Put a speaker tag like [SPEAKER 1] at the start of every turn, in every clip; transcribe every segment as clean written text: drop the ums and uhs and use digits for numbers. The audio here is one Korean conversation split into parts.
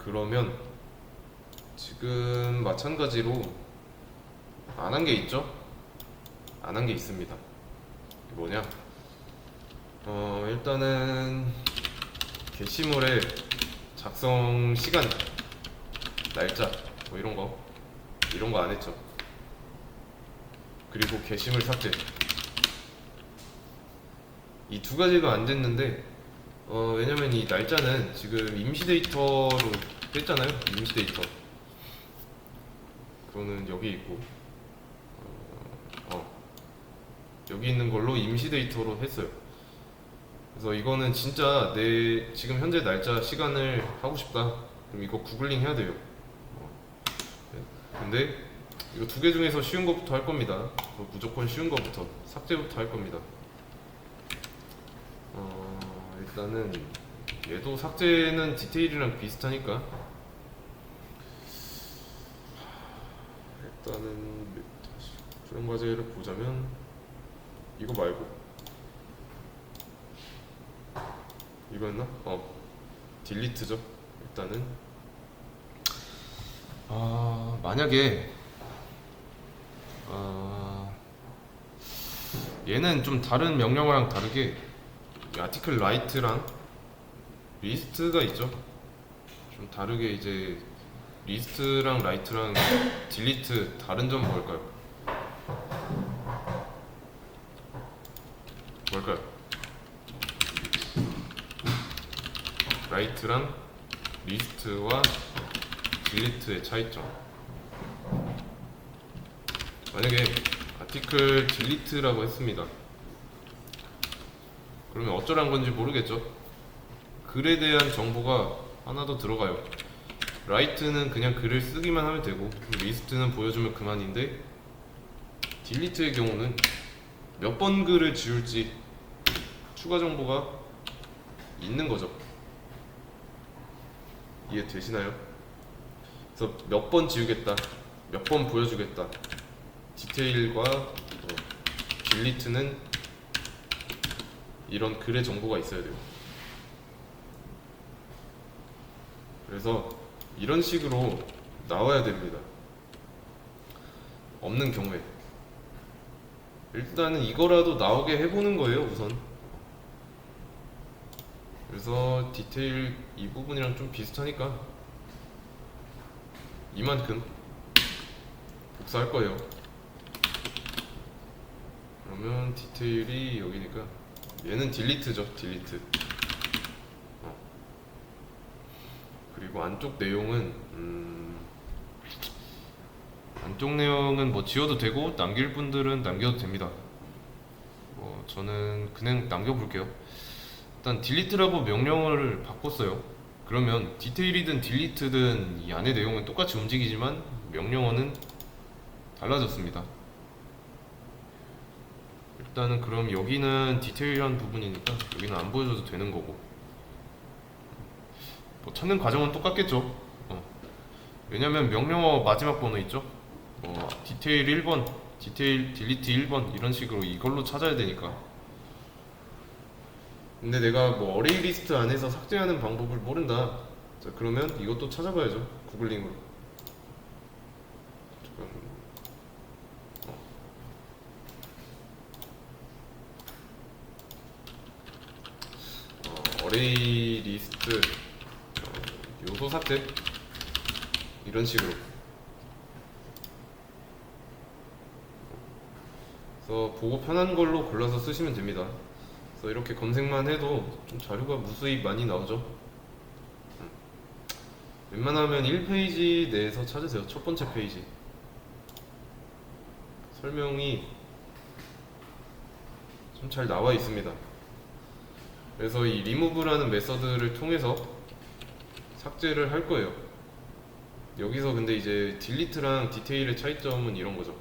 [SPEAKER 1] 그러면 지금 마찬가지로 안 한 게 있죠? 안 한 게 있습니다. 뭐냐? 일단은 게시물의 작성 시간, 날짜 뭐 이런 거 안 했죠. 그리고 게시물 삭제, 이 두 가지가 안 됐는데 왜냐면 이 날짜는 지금 임시 데이터로 뺐잖아요. 임시 데이터. 그거는 여기 있고 여기 있는 걸로 임시 데이터로 했어요. 그래서 이거는 진짜 내 지금 현재 날짜 시간을 하고 싶다. 그럼 이거 구글링 해야 돼요. 근데 이거 두 개 중에서 쉬운 것부터 할 겁니다. 무조건 쉬운 것부터, 삭제부터 할 겁니다. 일단은 얘도 삭제는 디테일이랑 비슷하니까 일단은 수령 과제를 보자면 이거 말고 이거였나? 딜리트죠. 일단은 만약에 얘는 좀 다른 명령어랑 다르게 아티클 라이트랑 리스트가 있죠. 좀 다르게 이제 리스트랑 라이트랑 딜리트 다른 점 뭘까요? 라이트랑 리스트와 딜리트의 차이점. 만약에 아티클 딜리트라고 했습니다. 그러면 어쩌란 건지 모르겠죠. 글에 대한 정보가 하나 더 들어가요. 라이트는 그냥 글을 쓰기만 하면 되고 리스트는 보여주면 그만인데, 딜리트의 경우는 몇 번 글을 지울지 추가 정보가 있는 거죠. 이해되시나요? 그래서 몇 번 지우겠다, 몇 번 보여주겠다. 디테일과 딜리트는 이런 글의 정보가 있어야 돼요. 그래서 이런 식으로 나와야 됩니다. 없는 경우에 일단은 이거라도 나오게 해보는 거예요, 우선. 그래서 디테일 이 부분이랑 좀 비슷하니까 이만큼 복사할 거예요. 그러면 디테일이 여기니까 얘는 딜리트죠, 딜리트. 그리고 안쪽 내용은 뭐 지워도 되고 남길 분들은 남겨도 됩니다. 저는 그냥 남겨볼게요. 일단 딜리트라고 명령어를 바꿨어요. 그러면 디테일이든 딜리트든 이 안의 내용은 똑같이 움직이지만 명령어는 달라졌습니다. 일단은 그럼 여기는 디테일한 부분이니까 여기는 안 보여줘도 되는 거고, 찾는 과정은 똑같겠죠. 왜냐면 명령어 마지막 번호 있죠. 디테일 1번, 디테일 딜리트 1번 이런 식으로 이걸로 찾아야 되니까. 근데 내가 어레이 리스트 안에서 삭제하는 방법을 모른다. 자, 그러면 이것도 찾아봐야죠, 구글링으로. 어레이 리스트 요소 삭제 이런 식으로. 그래서 보고 편한 걸로 골라서 쓰시면 됩니다. 그래서 이렇게 검색만 해도 좀 자료가 무수히 많이 나오죠. 웬만하면 1페이지 내에서 찾으세요. 첫 번째 페이지 설명이 좀 잘 나와 있습니다. 그래서 이 리무브라는 메서드를 통해서 삭제를 할 거예요. 여기서 근데 이제 딜리트랑 디테일의 차이점은 이런 거죠.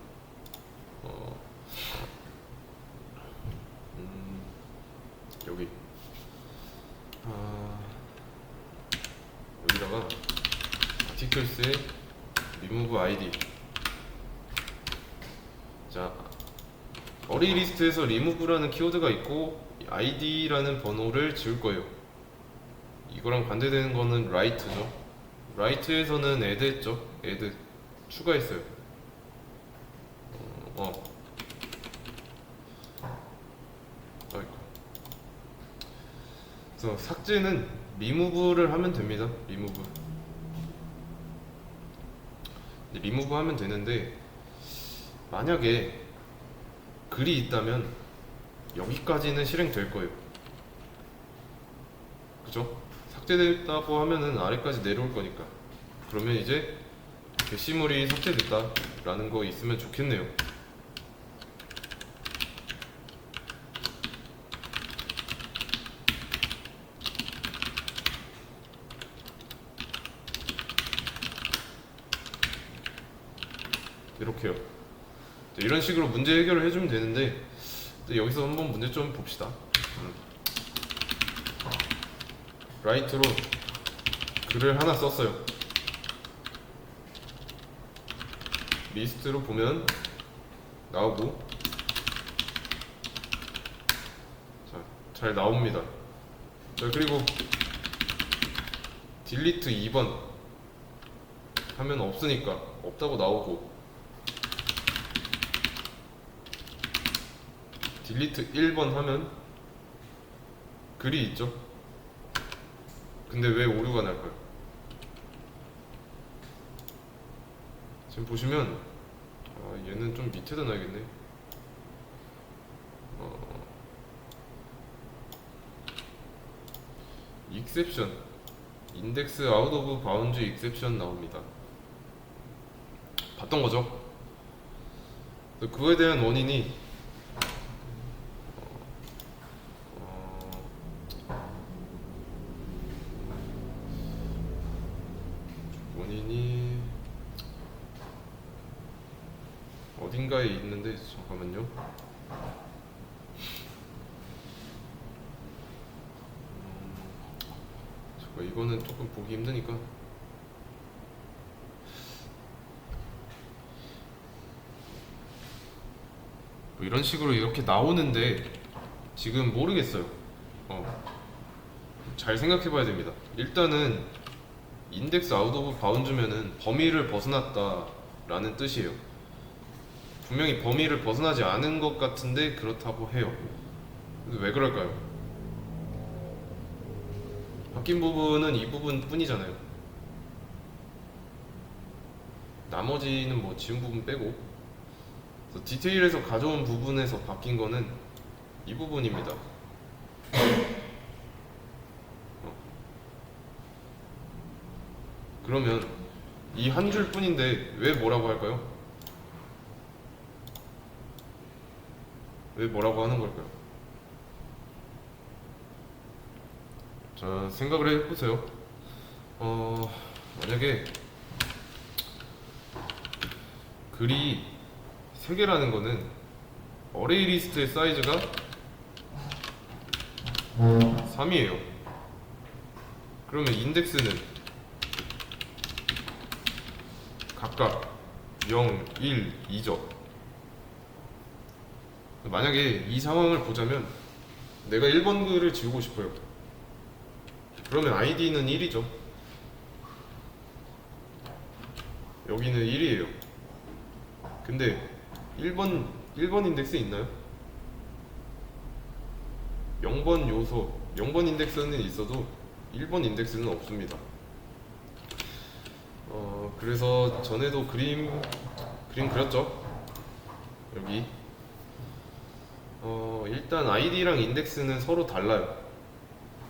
[SPEAKER 1] 여기 여기다가 아티클스의 remove id. 자, 어레이 리스트에서 remove라는 키워드가 있고 id라는 번호를 지울 거예요. 이거랑 반대되는 거는 write죠. 라이트에서는 애드 했죠. 애드 추가했어요. 아이고. 그래서 삭제는 리무브를 하면 됩니다. 리무브. 리무브 하면 되는데 만약에 글이 있다면 여기까지는 실행될 거예요. 그죠? 삭제됐다고 하면은 아래까지 내려올 거니까. 그러면 이제 게시물이 삭제됐다라는 거 있으면 좋겠네요. 이렇게요. 이런 식으로 문제 해결을 해주면 되는데 여기서 한번 문제 좀 봅시다. 라이트로 글을 하나 썼어요. 리스트로 보면 나오고, 자, 잘 나옵니다. 자, 그리고 딜리트 2번 하면 없으니까 없다고 나오고, 딜리트 1번 하면 글이 있죠. 근데 왜 오류가 날까요? 지금 보시면 얘는 좀 밑에다 놔야겠네. 익셉션, 인덱스 아웃 오브 바운드 익셉션 나옵니다. 봤던 거죠? 그거에 대한 원인이 어딘가에 있는데 잠깐만요. 잠깐 이거는 조금 보기 힘드니까 뭐 이런 식으로 이렇게 나오는데 지금 모르겠어요. 잘 생각해봐야 됩니다. 일단은 인덱스 아웃 오브 바운드면은 범위를 벗어났다라는 뜻이에요. 분명히 범위를 벗어나지 않은 것 같은데 그렇다고 해요. 근데 왜 그럴까요? 바뀐 부분은 이 부분 뿐이잖아요. 나머지는 뭐 지운 부분 빼고, 그래서 디테일에서 가져온 부분에서 바뀐 거는 이 부분입니다. 그러면 이 한 줄 뿐인데 왜 뭐라고 할까요? 왜 뭐라고 하는 걸까요? 자, 생각을 해보세요. 만약에 글이 3개라는 거는 어레이 리스트의 사이즈가 3이에요. 그러면 인덱스는 각각 0, 1, 2죠. 만약에 이 상황을 보자면 내가 1번 글을 지우고 싶어요. 그러면 id는 1이죠. 여기는 1이에요. 근데 1번 인덱스 있나요? 0번 요소, 0번 인덱스는 있어도 1번 인덱스는 없습니다. 그래서 전에도 그림 그렸죠? 여기. 일단 id랑 인덱스는 서로 달라요.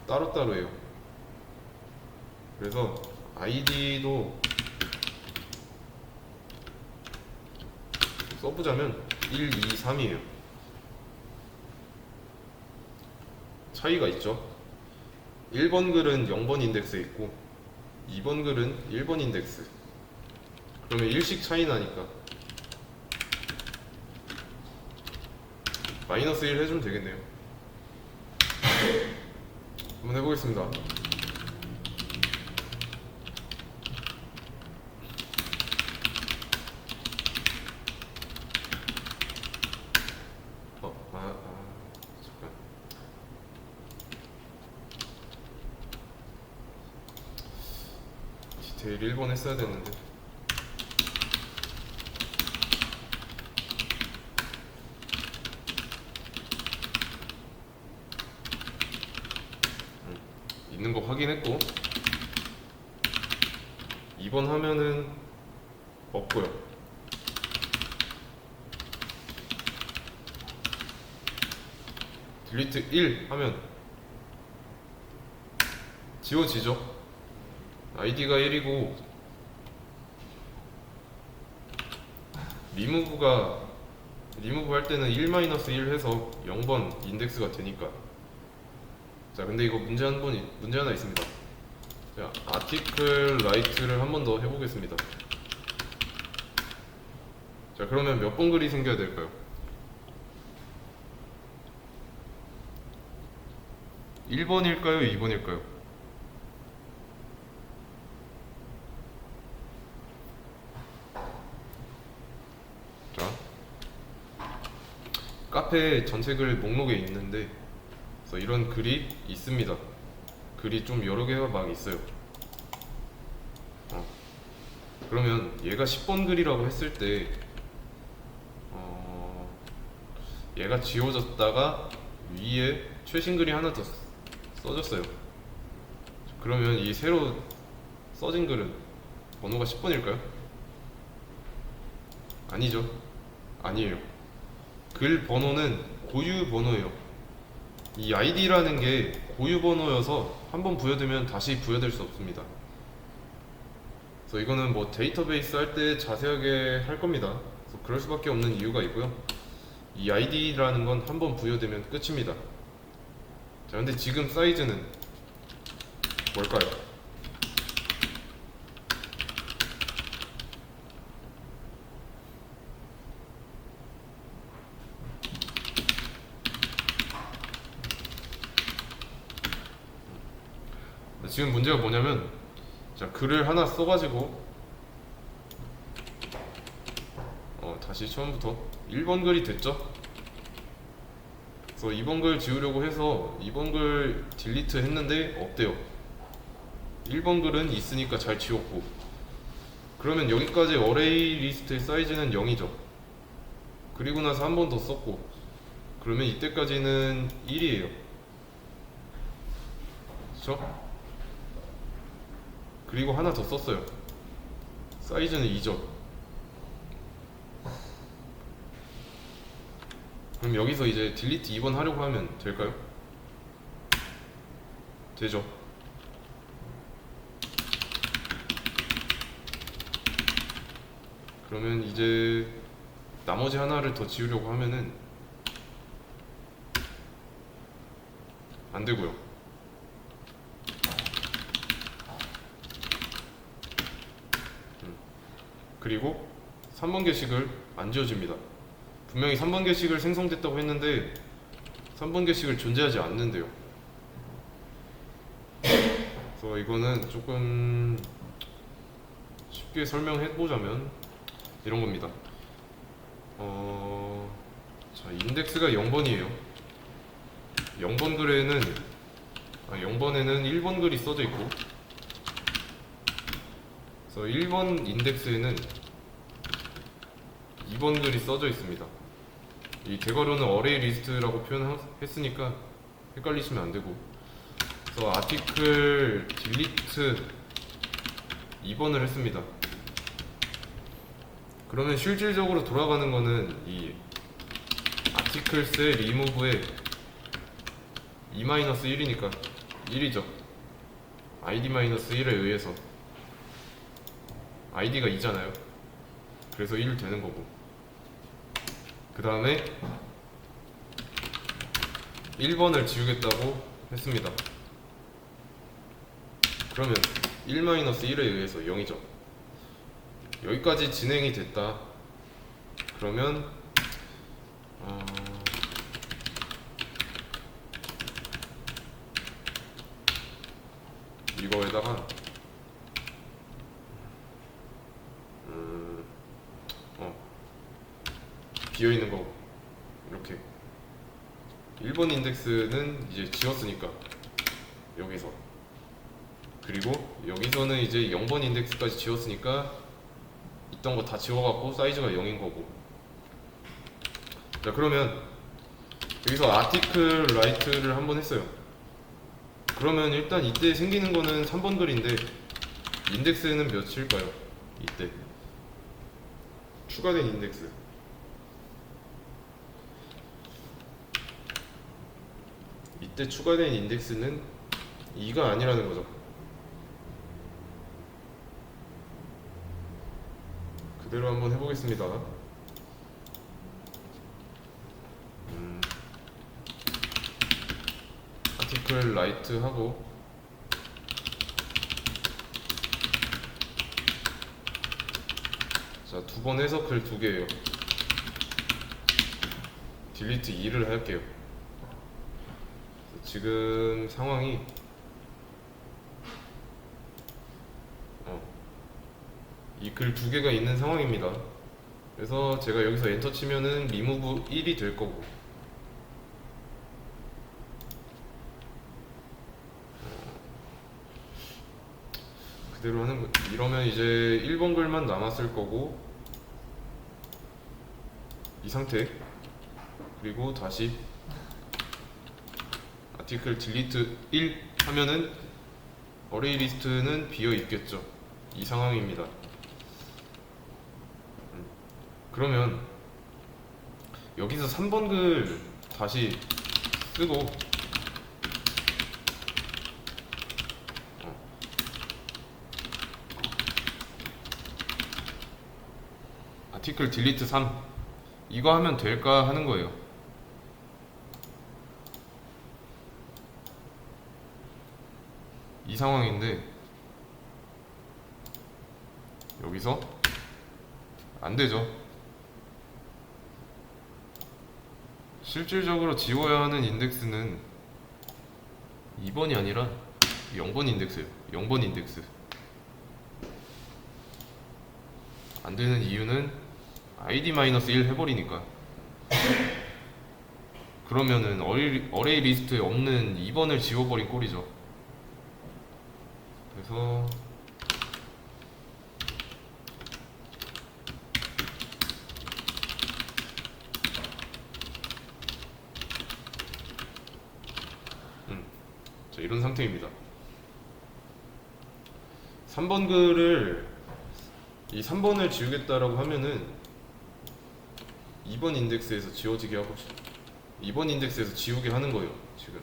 [SPEAKER 1] 따로따로예요. 그래서 id도 써보자면 1, 2, 3이에요. 차이가 있죠. 1번 글은 0번 인덱스에 있고 2번 글은 1번 인덱스. 그러면 1씩 차이 나니까 마이너스 1 해주면 되겠네요. 한번 해보겠습니다. 잠깐. 디테일 1번 했어야 됐는데. 있는 거 확인했고 2번 하면은 없고요. 딜리트 1 하면 지워지죠. 아이디가 1이고 리무브 할 때는 1-1 해서 0번 인덱스가 되니까. 자, 근데 이거 문제 하나 있습니다. 자, 아티클 라이트를 한 번 더 해보겠습니다. 자, 그러면 몇 번 글이 생겨야 될까요? 1번일까요? 2번일까요? 자, 카페 전체 글 목록에 있는데 그래서 이런 글이 있습니다. 글이 좀 여러 개가 막 있어요. 그러면 얘가 10번 글이라고 했을 때 얘가 지워졌다가 위에 최신 글이 하나 더 써졌어요. 그러면 이 새로 써진 글은 번호가 10번일까요? 아니죠. 아니에요. 글 번호는 고유 번호예요. 이 아이디라는 게 고유 번호여서 한번 부여되면 다시 부여될 수 없습니다. 그래서 이거는 뭐 데이터베이스 할 때 자세하게 할 겁니다. 그래서 그럴 수밖에 없는 이유가 있고요. 이 아이디라는 건 한번 부여되면 끝입니다. 자, 근데 지금 사이즈는 뭘까요? 지금 문제가 뭐냐면, 자, 글을 하나 써가지고 다시 처음부터 1번 글이 됐죠? 그래서 2번 글 지우려고 해서 2번 글 딜리트 했는데 없대요. 1번 글은 있으니까 잘 지웠고, 그러면 여기까지 어레이 리스트의 사이즈는 0이죠. 그리고 나서 한 번 더 썼고, 그러면 이때까지는 1이에요. 그쵸? 그리고 하나 더 썼어요. 사이즈는 2죠. 그럼 여기서 이제 딜리트 2번 하려고 하면 될까요? 되죠. 그러면 이제 나머지 하나를 더 지우려고 하면은 안 되고요. 그리고 3번 게시글 안 지워집니다. 분명히 3번 게시글 생성됐다고 했는데 3번 게시글 존재하지 않는데요. 그래서 이거는 조금 쉽게 설명해보자면 이런 겁니다. 자, 인덱스가 0번이에요. 0번 글에는 0번에는 1번 글이 써져 있고, 그래서 1번 인덱스에는 2번 글이 써져 있습니다. 이 개괄호는 어레이 리스트라고 표현했으니까 헷갈리시면 안 되고, 그래서 아티클 딜리트 2번을 했습니다. 그러면 실질적으로 돌아가는 거는 이 아티클스의 리무브의 2-1이니까 1이죠. id-1에 의해서 id가 2잖아요. 그래서 1 되는 거고, 그 다음에 1번을 지우겠다고 했습니다. 그러면 1-1에 의해서 0이죠. 여기까지 진행이 됐다. 그러면 이거에다가 비어있는 거 이렇게 1번 인덱스는 이제 지웠으니까 여기서, 그리고 여기서는 이제 0번 인덱스까지 지웠으니까 있던 거 다 지워갖고 사이즈가 0인 거고. 자, 그러면 여기서 아티클 라이트를 한번 했어요. 그러면 일단 이때 생기는 거는 3번 글인데 인덱스는 몇일까요? 이때 추가된 인덱스, 이때 추가된 인덱스는 2가 아니라는 거죠. 그대로 한번 해보겠습니다. 아티클 라이트 하고, 자, 2번 해서 글 2개예요. 딜리트 2를 할게요. 지금 상황이 이 글 2개가 있는 상황입니다. 그래서 제가 여기서 엔터 치면은 리무브 1이 될 거고, 그대로 하는 거. 이러면 이제 1번 글만 남았을 거고, 이 상태. 그리고 다시 아티클 딜리트 1 하면은 어레이 리스트는 비어 있겠죠. 이 상황입니다. 그러면 여기서 3번 글 다시 쓰고, 아티클 딜리트 3 이거 하면 될까 하는 거예요. 이 상황인데 여기서 안 되죠. 실질적으로 지워야 하는 인덱스는 2번이 아니라 0번 인덱스예요. 0번 인덱스. 안 되는 이유는 id-1 해버리니까. 그러면은 어레이 리스트에 없는 2번을 지워버린 꼴이죠. 그래서 자, 이런 상태입니다. 3번 글을, 이 3번을 지우겠다라고 하면은 2번 인덱스에서 지워지게 하고, 2번 인덱스에서 지우게 하는 거예요, 지금.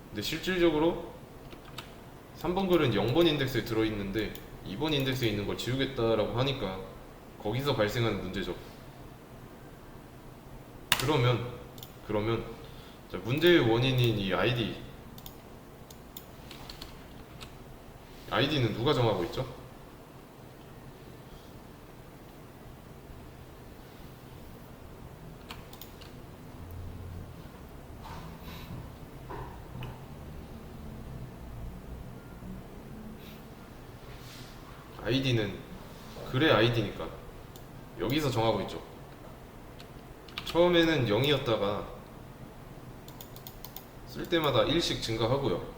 [SPEAKER 1] 근데 실질적으로 3번 글은 0번 인덱스에 들어있는데 2번 인덱스에 있는 걸 지우겠다라고 하니까 거기서 발생하는 문제죠. 그러면 자, 문제의 원인인 이 아이디는 누가 정하고 있죠? 아이디는 글의 아이디니까 여기서 정하고 있죠. 처음에는 0이었다가 쓸 때마다 1씩 증가하고요.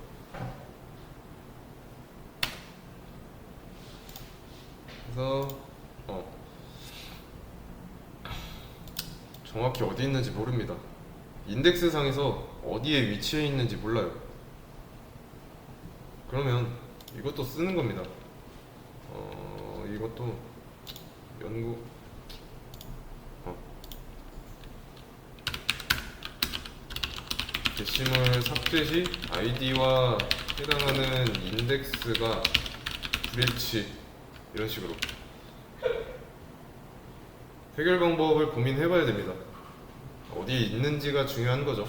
[SPEAKER 1] 그래서 정확히 어디 있는지 모릅니다. 인덱스 상에서 어디에 위치해 있는지 몰라요. 그러면 이것도 쓰는 겁니다. 이것도 연구 게시물 삭제 시 아이디와 해당하는 인덱스가 불일치, 이런 식으로 해결 방법을 고민해봐야 됩니다. 어디에 있는지가 중요한 거죠.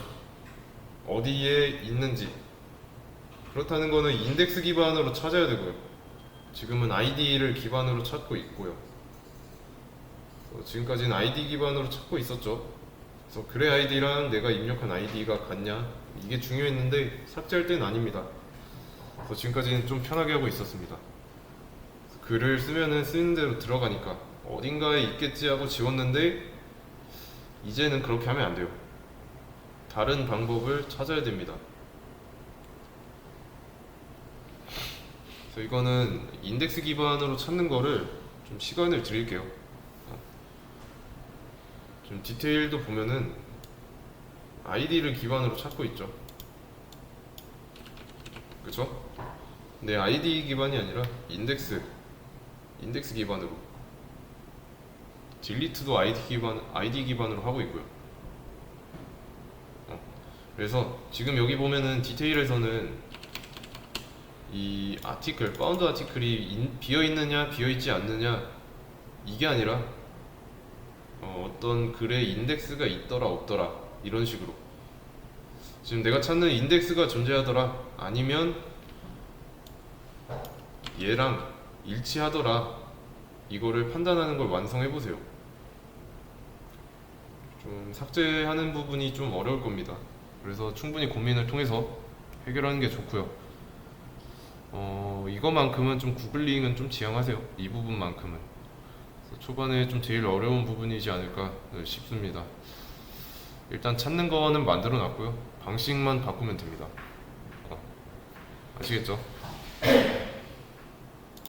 [SPEAKER 1] 어디에 있는지. 그렇다는 거는 인덱스 기반으로 찾아야 되고요. 지금은 아이디를 기반으로 찾고 있고요. 지금까지는 아이디 기반으로 찾고 있었죠. 그래서 글의 아이디랑 내가 입력한 아이디가 같냐, 이게 중요했는데 삭제할 때는 아닙니다. 그래서 지금까지는 좀 편하게 하고 있었습니다. 글을 쓰면은 쓰는 대로 들어가니까 어딘가에 있겠지 하고 지웠는데 이제는 그렇게 하면 안 돼요. 다른 방법을 찾아야 됩니다. 그래서 이거는 인덱스 기반으로 찾는 거를 좀 시간을 드릴게요. 좀 디테일도 보면은 아이디를 기반으로 찾고 있죠. 그쵸? 근데 아이디 기반이 아니라 인덱스 기반으로, 딜리트도 아이디 기반으로 하고 있고요. 그래서 지금 여기 보면은 디테일에서는 이 아티클, 파운드 아티클이 비어있느냐 비어있지 않느냐 이게 아니라 어떤 글에 인덱스가 있더라 없더라 이런 식으로, 지금 내가 찾는 인덱스가 존재하더라 아니면 얘랑 일치하더라, 이거를 판단하는 걸 완성해 보세요. 좀 삭제하는 부분이 좀 어려울 겁니다. 그래서 충분히 고민을 통해서 해결하는 게 좋고요. 이거만큼은 좀 구글링은 좀 지양하세요. 이 부분만큼은. 그래서 초반에 좀 제일 어려운 부분이지 않을까 싶습니다. 일단 찾는 거는 만들어 놨고요. 방식만 바꾸면 됩니다. 아시겠죠?